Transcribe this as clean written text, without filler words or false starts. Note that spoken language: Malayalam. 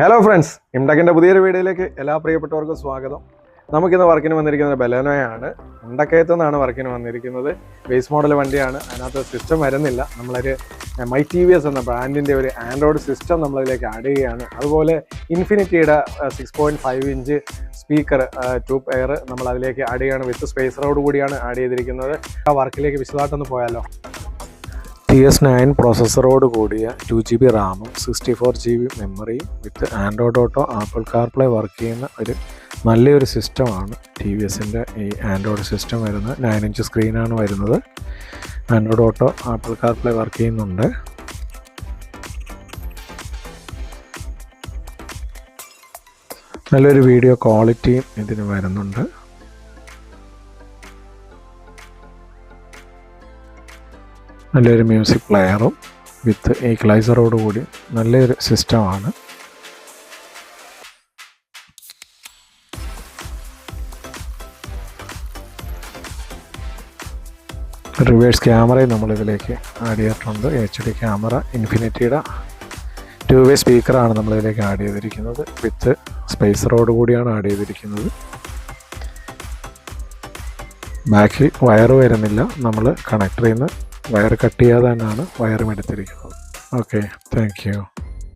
ഹലോ ഫ്രണ്ട്സ്, ഇംടെക്കിൻ്റെ പുതിയൊരു വീഡിയോയിലേക്ക് എല്ലാ പ്രിയപ്പെട്ടവർക്കും സ്വാഗതം. നമുക്കിന്ന് വർക്കിന് വന്നിരിക്കുന്നത് ബലെനോയാണ്. മുണ്ടക്കയത്തു നിന്നാണ് വർക്കിന് വന്നിരിക്കുന്നത്. ബേസ് മോഡൽ വണ്ടിയാണ്. അതിനകത്ത് സിസ്റ്റം വരുന്നില്ല. നമ്മളൊരു MyTVS എന്ന ബ്രാൻഡിൻ്റെ ഒരു ആൻഡ്രോയിഡ് സിസ്റ്റം നമ്മളതിലേക്ക് ആഡ് ചെയ്യുകയാണ്. അതുപോലെ ഇൻഫിനിറ്റിയുടെ 6.5 ഇഞ്ച് സ്പീക്കർ ട്യൂബ് എയർ നമ്മൾ അതിലേക്ക് ആഡ് ചെയ്യുകയാണ്. വിത്ത് സ്പേസറോട് കൂടിയാണ് ആഡ് ചെയ്തിരിക്കുന്നത്. ആ വർക്കിലേക്ക് വിശദമായിട്ടൊന്ന് പോയാലോ. TS9 പ്രോസസ്സറോട് കൂടിയ 2GB റാമും 64GB മെമ്മറിയും with Android Auto Apple CarPlay work ചെയ്യുന്ന ഒരു നല്ലൊരു സിസ്റ്റമാണ് TVSൻ്റെ ഈ ആൻഡ്രോയിഡ് സിസ്റ്റം വരുന്നത്. 9 ഇഞ്ച് സ്ക്രീനാണ് വരുന്നത്. Android Auto Apple CarPlay work ചെയ്യുന്നുണ്ട്. നല്ലൊരു വീഡിയോ ക്വാളിറ്റിയും ഇതിന് വരുന്നുണ്ട്. നല്ലൊരു മ്യൂസിക് പ്ലെയറും വിത്ത് ഈക്വലൈസറോട് കൂടി നല്ലൊരു സിസ്റ്റമാണ്. റിവേഴ്സ് ക്യാമറയും നമ്മളിതിലേക്ക് ആഡ് ചെയ്തിട്ടുണ്ട്. HD ക്യാമറ, ഇൻഫിനിറ്റിയുടെ 2-way സ്പീക്കറാണ് നമ്മളിതിലേക്ക് ആഡ് ചെയ്തിരിക്കുന്നത്. വിത്ത് സ്പേസറോട് കൂടിയാണ് ആഡ് ചെയ്തിരിക്കുന്നത്. ബാക്കിൽ വയറ് വരുന്നില്ല. നമ്മൾ കണക്ടറിൽ നിന്ന് വയർ കട്ട് ചെയ്യാതെ തന്നെയാണ് വയറും എടുത്തിരിക്കുന്നത്. Okay, thank you.